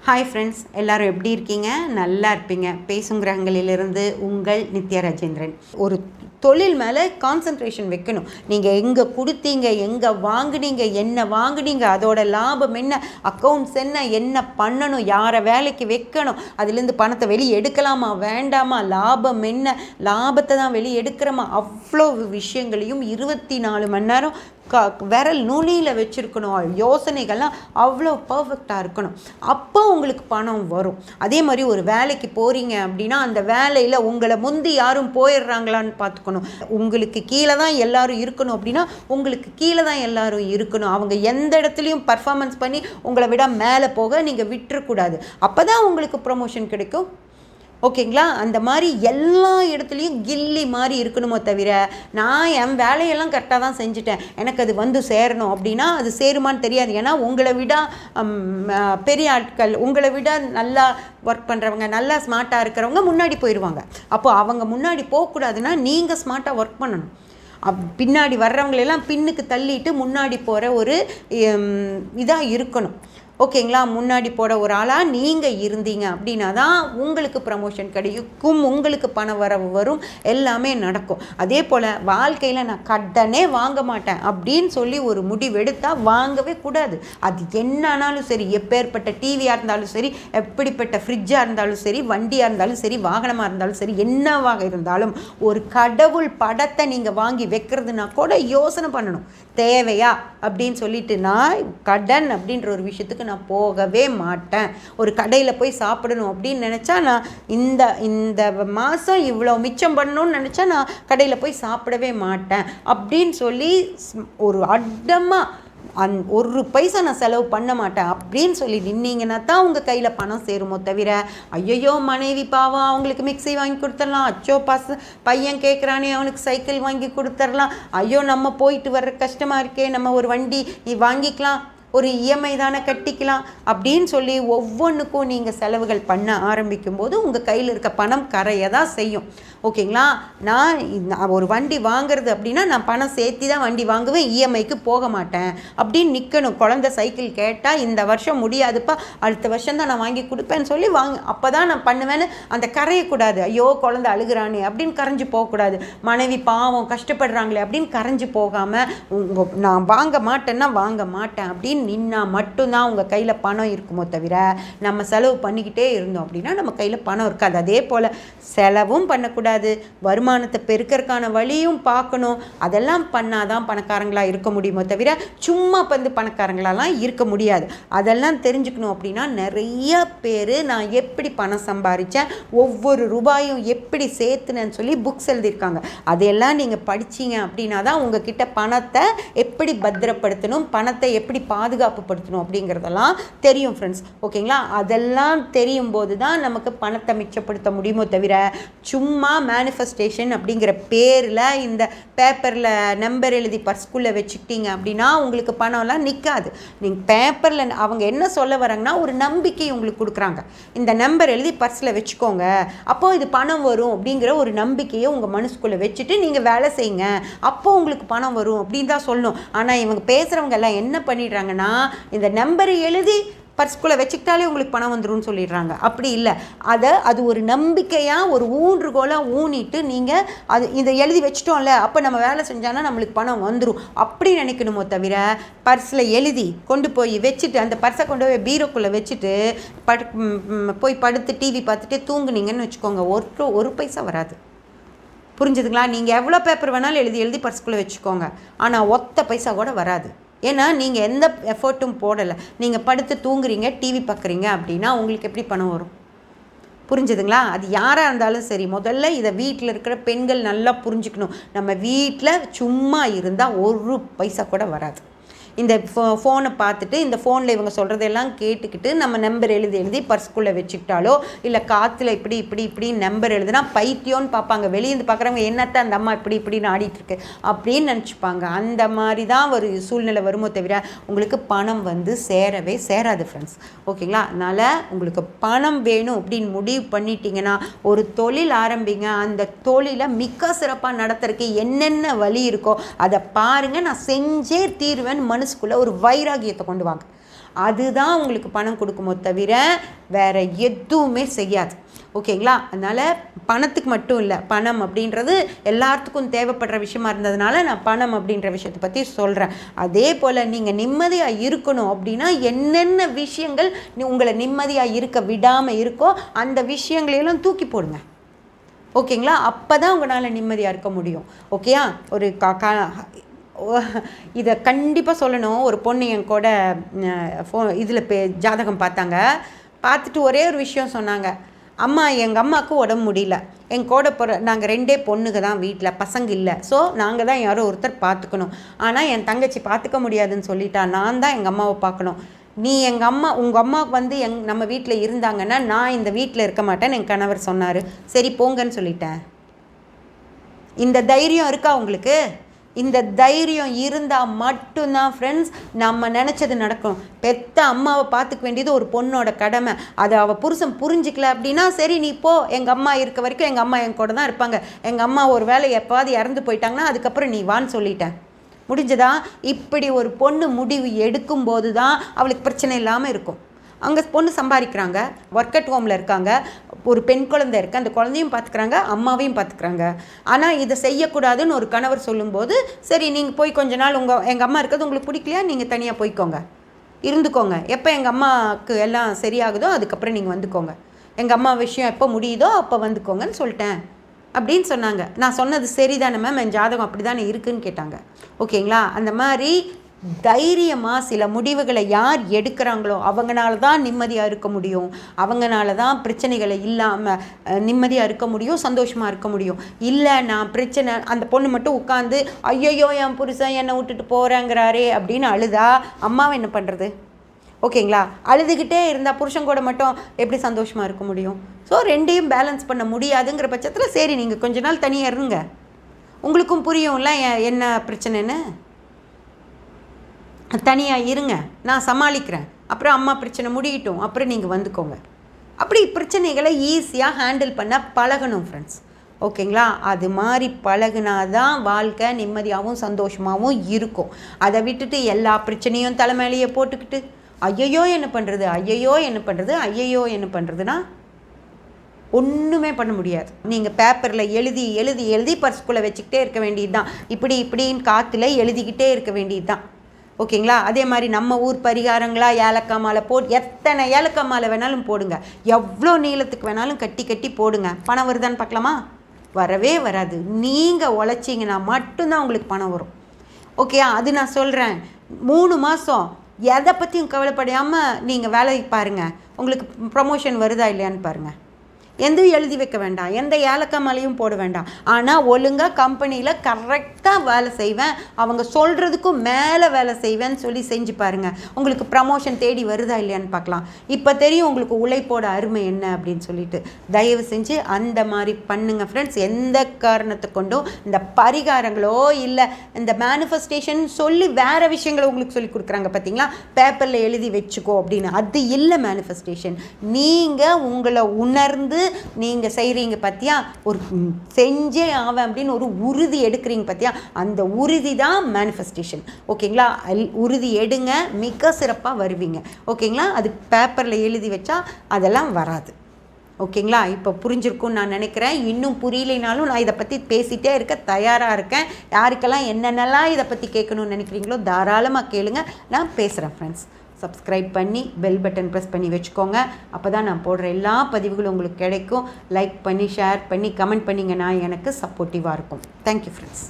Hi friends, எல்லோரும் எப்படி இருக்கீங்க? நல்லா இருப்பீங்க. பேசும் கிரகங்களிலிருந்து உங்கள் நித்யா ராஜேந்திரன். ஒரு தொழில் மேலே கான்சன்ட்ரேஷன் வைக்கணும். நீங்கள் எங்கே கொடுத்தீங்க, எங்கே வாங்குனீங்க, என்ன வாங்குனீங்க, அதோட லாபம் என்ன, அக்கௌண்ட்ஸ் என்ன பண்ணணும், யாரை வேலைக்கு வைக்கணும், அதுலேருந்து பணத்தை வெளியே எடுக்கலாமா வேண்டாமா, லாபம் என்ன, லாபத்தை தான் வெளியே எடுக்கிறோமா, அவ்வளோ விஷயங்களையும் 24 மணி நேரம் விரல் நுனியில் வச்சுருக்கணும். யோசனைகள்லாம் அவ்வளோ பர்ஃபெக்டாக இருக்கணும். அப்போ உங்களுக்கு பணம் வரும். அதே மாதிரி ஒரு வேலைக்கு போகிறீங்க அப்படின்னா அந்த வேலையில் உங்களை முந்தி யாரும் போயிடுறாங்களான்னு பார்த்துக்கணும். உங்களுக்கு கீழே தான் எல்லாரும் இருக்கணும் அப்படின்னா உங்களுக்கு கீழே தான் எல்லாரும் இருக்கணும். அவங்க எந்த இடத்துலையும் பர்ஃபார்மன்ஸ் பண்ணி உங்களை விட மேலே போக நீங்கள் விட்டுறக்கூடாது. அப்போ தான் உங்களுக்கு ப்ரமோஷன் கிடைக்கும். ஓகேங்களா? அந்த மாதிரி எல்லா இடத்துலையும் கில்லி மாதிரி இருக்கணுமோ தவிர நான் என் வேலையெல்லாம் கரெக்டாக தான் செஞ்சுட்டேன், எனக்கு அது வந்து சேரணும் அப்படின்னா அது சேருமான்னு தெரியாது. ஏன்னா உங்களை விட பெரிய ஆட்கள், உங்களை விட நல்லா ஒர்க் பண்ணுறவங்க, நல்லா ஸ்மார்ட்டாக இருக்கிறவங்க முன்னாடி போயிடுவாங்க. அப்போது அவங்க முன்னாடி போகக்கூடாதுன்னா நீங்கள் ஸ்மார்ட்டாக ஒர்க் பண்ணணும். பின்னாடி வர்றவங்களெல்லாம் பின்னுக்கு தள்ளிட்டு முன்னாடி போகிற ஒரு இதாக இருக்கணும். ஓகேங்களா? முன்னாடி போட ஒரு ஆளாக நீங்கள் இருந்தீங்க அப்படின்னா தான் உங்களுக்கு ப்ரமோஷன் கிடைக்கும், உங்களுக்கு பண வரவு வரும், எல்லாமே நடக்கும். அதே போல் வாழ்க்கையில் நான் கடனே வாங்க மாட்டேன் அப்படின்னு சொல்லி ஒரு முடிவெடுத்தால் வாங்கவே கூடாது. அது என்னன்னாலும் சரி, எப்பேற்பட்ட டிவியாக இருந்தாலும் சரி, எப்படிப்பட்ட ஃப்ரிட்ஜாக இருந்தாலும் சரி, வண்டியாக இருந்தாலும் சரி, வாகனமாக இருந்தாலும் சரி, என்னவாக இருந்தாலும் ஒரு கடவுள் படத்தை நீங்கள் வாங்கி வைக்கிறதுனா கூட யோசனை பண்ணணும். தேவையா அப்படின்னு சொல்லிட்டு நான் கடன் அப்படின்ற ஒரு விஷயத்துக்கு நான் போகவே மாட்டேன். ஒரு கடையில் போய் சாப்பிடணும் அப்படின்னு நினச்சா நான் இந்த மாதம் இவ்வளோ மிச்சம் பண்ணணும்னு நினச்சா நான் கடையில் போய் சாப்பிடவே மாட்டேன் அப்படின்னு சொல்லி ஒரு அடமாக ஒரு பைசா நான் செலவு பண்ண மாட்டேன் அப்படின்னு சொல்லி நின்னீங்கன்னா தான் உங்கள் கையில் பணம் சேருமோ தவிர ஐயோ மனைவி பாவம் அவங்களுக்கு மிக்ஸி வாங்கி கொடுத்துடலாம், அச்சோ பையன் கேட்குறானே அவனுக்கு சைக்கிள் வாங்கி கொடுத்துடலாம், ஐயோ நம்ம போயிட்டு வர்ற கஷ்டமாக இருக்கே, நம்ம ஒரு வண்டி வாங்கிக்கலாம், ஒரு இஎம்ஐ தானே கட்டிக்கலாம் அப்படின்னு சொல்லி ஒவ்வொன்றுக்கும் நீங்கள் செலவுகள் பண்ண ஆரம்பிக்கும் போது உங்கள் கையில் இருக்க பணம் கரையை தான் செய்யும். ஓகேங்களா? நான் ஒரு வண்டி வாங்குறது அப்படின்னா நான் பணம் சேர்த்தி தான் வண்டி வாங்குவேன், இஎம்ஐக்கு போக மாட்டேன் அப்படின்னு நிற்கணும். குழந்தை சைக்கிள் கேட்டால் இந்த வருஷம் முடியாதுப்பா, அடுத்த வருஷம் தான் நான் வாங்கி கொடுப்பேன்னு சொல்லி அப்போ தான் நான் பண்ணுவேன்னு அந்த கரையக்கூடாது. ஐயோ குழந்தை அழுகிறானே அப்படின்னு கரைஞ்சி போகக்கூடாது. மனைவி பாவம் கஷ்டப்படுறாங்களே அப்படின்னு கரைஞ்சி போகாமல் நான் வாங்க மாட்டேன்னா வாங்க மாட்டேன் அப்படின்னு நின்னா மட்டும்தான் உங்கள் கையில் பணம் இருக்குமோ தவிர நம்ம செலவு பண்ணிக்கிட்டே இருந்தோம் அப்படின்னா நம்ம கையில் பணம் இருக்காது. அதே போல் செலவும் பண்ணக்கூடாது, வருமானத்தை பெருக்கிறதுக்கான வழியும் பார்க்கணும். அதெல்லாம் பண்ணாதான் பணக்காரங்களாக இருக்க முடியுமோ தவிர சும்மா பணக்காரங்களாலாம் இருக்க முடியாது. அதெல்லாம் தெரிஞ்சுக்கணும் அப்படின்னா நிறைய பேர் நான் எப்படி பணம் சம்பாதிச்சேன், ஒவ்வொரு ரூபாயும் எப்படி சேர்த்துனேன்னு சொல்லி புக்ஸ் எழுதியிருக்காங்க. அதையெல்லாம் நீங்கள் படிச்சிங்க அப்படின்னா தான் உங்ககிட்ட பணத்தை எப்படி பத்திரப்படுத்தணும், பணத்தை எப்படி பாதுகாப்புப்படுத்தணும் அப்படிங்கிறதெல்லாம் தெரியும் ஃப்ரெண்ட்ஸ். ஓகேங்களா? அதெல்லாம் தெரியும் போது தான் நமக்கு பணத்தை மிச்சப்படுத்த முடியுமோ தவிர சும்மா மேனிஃபெஸ்டேஷன் அப்படிங்கிற பேரில் இந்த பேப்பரில் நம்பர் எழுதி பர்ஸ்குள்ளே வச்சுக்கிட்டீங்க அப்படின்னா உங்களுக்கு பணம்லாம் நிற்காது. நீங்கள் பேப்பரில் அவங்க என்ன சொல்ல வராங்கன்னா ஒரு நம்பிக்கை உங்களுக்கு கொடுக்குறாங்க, இந்த நம்பர் எழுதி பர்ஸில் வச்சுக்கோங்க, அப்போது இது பணம் வரும் அப்படிங்கிற ஒரு நம்பிக்கையை உங்கள் மனசுக்குள்ளே வச்சுட்டு நீங்கள் வேலை செய்யுங்க, அப்போது உங்களுக்கு பணம் வரும் அப்படின்னு தான் சொல்லணும். ஆனால் இவங்க பேசுகிறவங்க எல்லாம் என்ன பண்ணிடுறாங்கன்னா இந்த நம்பரை எழுதி பர்ஸ்குள்ளே வச்சுக்கிட்டாலே உங்களுக்கு பணம் வந்துடும் சொல்லிடுறாங்க. அப்படி இல்லை, அது ஒரு நம்பிக்கையாக ஒரு ஊன்றுகோலாக ஊனிட்டு நீங்கள் இதை எழுதி வச்சிட்டோம்ல அப்போ நம்ம வேலை செஞ்சோன்னா நம்மளுக்கு பணம் வந்துடும் அப்படி நினைக்கணுமோ தவிர பர்ஸில் எழுதி கொண்டு போய் வச்சுட்டு அந்த பர்ஸை கொண்டு போய் பீரோக்குள்ளே வச்சுட்டு போய் படுத்து டிவி பார்த்துட்டு தூங்குனீங்கன்னு வச்சுக்கோங்க, ஒரு பைசா வராது. புரிஞ்சுதுங்களா? நீங்கள் எவ்வளோ பேப்பர் வேணாலும் எழுதி பர்ஸ்குள்ளே வச்சுக்கோங்க, ஆனால் ஒத்த பைசா கூட வராது. ஏன்னா நீங்கள் எந்த எஃபர்ட்டும் போடலை, நீங்கள் படுத்து தூங்குறீங்க, டிவி பார்க்குறீங்க அப்படின்னா உங்களுக்கு எப்படி பணம் வரும்? புரிஞ்சுதுங்களா? அது யாராக இருந்தாலும் சரி, முதல்ல இதை வீட்டில் இருக்கிற பெண்கள் நல்லா புரிஞ்சுக்கணும். நம்ம வீட்டில் சும்மா இருந்தால் ஒரு பைசா கூட வராது. இந்த ஃபோனை பார்த்துட்டு இந்த ஃபோனில் இவங்க சொல்கிறதெல்லாம் கேட்டுக்கிட்டு நம்ம நம்பர் எழுதி பர்ஸ்குள்ளே வச்சுக்கிட்டாலோ இல்லை காற்றுல இப்படி நம்பர் எழுதுனா பைத்தியம்னு பார்ப்பாங்க. வெளியேந்து பார்க்குறவங்க என்னத்தான் அந்த அம்மா இப்படின்னு ஆடிட்டுருக்கு அப்படின்னு நினச்சிப்பாங்க. அந்த மாதிரி தான் ஒரு சூழ்நிலை வருமோ தவிர உங்களுக்கு பணம் வந்து சேரவே சேராது ஃப்ரெண்ட்ஸ். ஓகேங்களா? அதனால் உங்களுக்கு பணம் வேணும் அப்படின்னு முடிவு பண்ணிட்டீங்கன்னா ஒரு தொழில் ஆரம்பிங்க. அந்த தொழிலை மிக சிறப்பாக நடத்துறதுக்கு என்னென்ன வழி இருக்கோ அதை பாருங்கள். நான் செஞ்சே தீர்வேன் மனசுக்குள்ளே ஒரு வைராகியத்தை கொண்டு வாங்க. அதுதான் உங்களுக்கு பணம் கொடுக்குமோ தவிர வேறு எதுவுமே செய்யாது. ஓகேங்களா? அதனால் பணத்துக்கு மட்டும் இல்லை, பணம் அப்படின்றது எல்லாத்துக்கும் தேவைப்படுற விஷயமா இருந்ததுனால நான் பணம் அப்படின்ற விஷயத்தை பற்றி சொல்கிறேன். அதே போல் நீங்கள் நிம்மதியாக இருக்கணும் அப்படின்னா என்னென்ன விஷயங்கள் உங்களை நிம்மதியாக இருக்க விடாமல் இருக்கோ அந்த விஷயங்களையெல்லாம் தூக்கி போடுங்க. ஓகேங்களா? அப்போ தான் உங்களால் நிம்மதியாக இருக்க முடியும். ஓகேயா? ஒரு இதை கண்டிப்பாக சொல்லணும். ஒரு பொண்ணு என் கூட இதில் ஜாதகம் பார்த்துட்டு ஒரே ஒரு விஷயம் சொன்னாங்க. அம்மா, எங்கள் அம்மாவுக்கு உடம்பு முடியல, என் கூட நாங்கள் 2 பொண்ணுங்க தான் வீட்டில், பசங்க இல்லை, ஸோ நாங்கள் தான் யாரோ ஒருத்தர் பார்த்துக்கணும். ஆனால் என் தங்கச்சி பார்த்துக்க முடியாதுன்னு சொல்லிட்டா, நான் தான் எங்கள் அம்மாவை பார்க்கணும். நீ உங்கள் அம்மாவுக்கு நம்ம வீட்டில் இருந்தாங்கன்னா நான் இந்த வீட்டில் இருக்க மாட்டேன்னு என் கணவர் சொன்னார். சரி போங்கன்னு சொல்லிட்டேன். இந்த தைரியம் இருக்கா உங்களுக்கு? இந்த தைரியம் இருந்தால் மட்டும்தான் ஃப்ரெண்ட்ஸ் நம்ம நினச்சது நடக்கும். பெத்த அம்மாவை பார்த்துக்க வேண்டியது ஒரு பொண்ணோட கடமை. அதை அவள் புருஷன் புரிஞ்சிக்கல அப்படின்னா சரி நீ போ, எங்கள் அம்மா இருக்க வரைக்கும் எங்கள் அம்மா என் கூட தான் இருப்பாங்க, எங்கள் அம்மா ஒரு வேளை எப்பாவது இறந்து போயிட்டாங்கன்னா அதுக்கப்புறம் நீ வான்னு சொல்லிட்டேன். முடிஞ்சதா? இப்படி ஒரு பொண்ணு முடிவு எடுக்கும்போது தான் அவளுக்கு பிரச்சனை இல்லாமல் இருக்கும். அங்கே பொண்ணு சம்பாதிக்கிறாங்க, ஒர்க் அட் ஹோமில் இருக்காங்க, ஒரு பெண் குழந்தை இருக்குது, அந்த குழந்தையும் பார்த்துக்கிறாங்க, அம்மாவையும் பார்த்துக்கிறாங்க. ஆனால் இதை செய்யக்கூடாதுன்னு ஒரு கணவர் சொல்லும்போது சரி நீங்கள் போய் கொஞ்ச நாள் எங்கள் அம்மா இருக்கிறது உங்களுக்கு பிடிக்கலையா, நீங்கள் தனியாக போய்க்கோங்க, இருந்துக்கோங்க, எப்போ எங்கள் அம்மாவுக்கு எல்லாம் சரியாகுதோ அதுக்கப்புறம் நீங்கள் வந்துக்கோங்க, எங்கள் அம்மா விஷயம் எப்போ முடியுதோ அப்போ வந்துக்கோங்கன்னு சொல்லிட்டேன் அப்படின்னு சொன்னாங்க. நான் சொன்னது சரிதானே மேம், என் ஜாதகம் அப்படி தானே இருக்குதுன்னு கேட்டாங்க. ஓகேங்களா? அந்த மாதிரி தைரியமாக சில முடிவுகளை யார் எடுக்கிறாங்களோ அவங்களால தான் நிம்மதியாக இருக்க முடியும், அவங்களால தான் பிரச்சனைகளை இல்லாமல் நிம்மதியாக இருக்க முடியும், சந்தோஷமாக இருக்க முடியும். இல்லை நான் பிரச்சனை, அந்த பொண்ணு மட்டும் உட்காந்து ஐயோ என் புருஷன் என்னை விட்டுட்டு போகிறேங்கிறாரே அப்படின்னு அழுதா அம்மாவை என்ன பண்ணுறது? ஓகேங்களா? அழுதுகிட்டே இருந்தால் புருஷன் கூட மட்டும் எப்படி சந்தோஷமாக இருக்க முடியும்? ஸோ 2ஐயும் பேலன்ஸ் பண்ண முடியாதுங்கிற பட்சத்தில் சரி நீங்கள் கொஞ்ச நாள் தனியாக இருங்க, உங்களுக்கும் புரியும்ல என்ன பிரச்சனைன்னு. தனியாக இருங்க, நான் சமாளிக்கிறேன், அப்புறம் அம்மா பிரச்சனை முடியட்டும், அப்புறம் நீங்கள் வந்துக்கோங்க. அப்படி பிரச்சனைகளை ஈஸியாக ஹேண்டில் பண்ண பழகணும் ஃப்ரெண்ட்ஸ். ஓகேங்களா? அது மாதிரி பழகுனாதான் வாழ்க்கை நிம்மதியாகவும் சந்தோஷமாகவும் இருக்கும். அதை விட்டுட்டு எல்லா பிரச்சனையும் தலைமையிலேயே போட்டுக்கிட்டு ஐயையோ என்ன பண்ணுறது, ஐயையோ என்ன பண்ணுறது, ஐயையோ என்ன பண்ணுறதுன்னா ஒன்றுமே பண்ண முடியாது. நீங்கள் பேப்பரில் எழுதி எழுதி எழுதி பர்ஸ்குள்ளே வச்சுக்கிட்டே இருக்க வேண்டியது தான். இப்படின்னு காற்றுல எழுதிக்கிட்டே இருக்க வேண்டியது தான். ஓகேங்களா? அதே மாதிரி நம்ம ஊர் பரிகாரங்களாக ஏலக்காய் மாலை எத்தனை ஏலக்காய் மாலை வேணாலும் போடுங்க, எவ்வளோ நீளத்துக்கு வேணாலும் கட்டி கட்டி போடுங்க, பணம் வருதான்னு பார்க்கலாமா? வரவே வராது. நீங்கள் உழைச்சிங்கன்னா மட்டும்தான் உங்களுக்கு பணம் வரும். ஓகே, அது நான் சொல்கிறேன். 3 மாதம் எதை பற்றியும் கவலைப்படாமல் நீங்கள் வேலைக்கு பாருங்கள், உங்களுக்கு ப்ரமோஷன் வருதா இல்லையான்னு பாருங்கள். எந்த எழுதி வைக்க வேண்டாம், எந்த ஏலக்காய் மாலையும் போட வேண்டாம். ஆனால் ஒழுங்காக கம்பெனியில் கரெக்டாக வேலை செய்வேன், அவங்க சொல்கிறதுக்கும் மேலே வேலை செய்வேன்னு சொல்லி செஞ்சு பாருங்கள், உங்களுக்கு ப்ரமோஷன் தேடி வருதா இல்லையான்னு பார்க்கலாம். இப்போ தெரியும் உங்களுக்கு உழைப்போட அருமை என்ன அப்படின்னு சொல்லிட்டு. தயவு செஞ்சு அந்த மாதிரி பண்ணுங்க ஃப்ரெண்ட்ஸ். எந்த காரணத்தை கொண்டும் இந்த பரிகாரங்களோ இல்லை இந்த மேனிஃபெஸ்டேஷன் சொல்லி வேறு விஷயங்களை உங்களுக்கு சொல்லி கொடுக்குறாங்க பார்த்தீங்களா, பேப்பரில் எழுதி வச்சுக்கோ அப்படின்னு, அது இல்லை மேனிஃபெஸ்டேஷன். நீங்கள் உங்களை உணர்ந்து நீங்கள் செய்கிறீங்க பார்த்தியா, ஒரு செஞ்சே ஆவேன் அப்படின்னு ஒரு உறுதி எடுக்கிறீங்க பார்த்தியா, அந்த உறுதி தான் மேனிஃபெஸ்டேஷன். ஓகேங்களா? உறுதி எடுங்க, மிக சிறப்பாக வருவீங்க. ஓகேங்களா? அது பேப்பரில் எழுதி வச்சா அதெல்லாம் வராது. ஓகேங்களா? இப்போ புரிஞ்சிருக்கும்னு நான் நினைக்கிறேன். இன்னும் புரியலைனாலும் நான் இதை பற்றி பேசிகிட்டே இருக்க தயாராக இருக்கேன். யாருக்கெல்லாம் என்னென்னலாம் இதை பற்றி கேட்கணும்னு நினைக்கிறீங்களோ தாராளமாக கேளுங்க, நான் பேசுகிறேன் ஃப்ரெண்ட்ஸ். சப்ஸ்கிரைப் பண்ணி பெல் பட்டன் ப்ரெஸ் பண்ணி வச்சுக்கோங்க. அப்போ தான் நான் போடுற எல்லா பதிவுகளும் உங்களுக்கு கிடைக்கும். லைக் பண்ணி ஷேர் பண்ணி கமெண்ட் பண்ணிங்கன்னா எனக்கு சப்போர்ட்டிவாக இருக்கும். Thank you friends.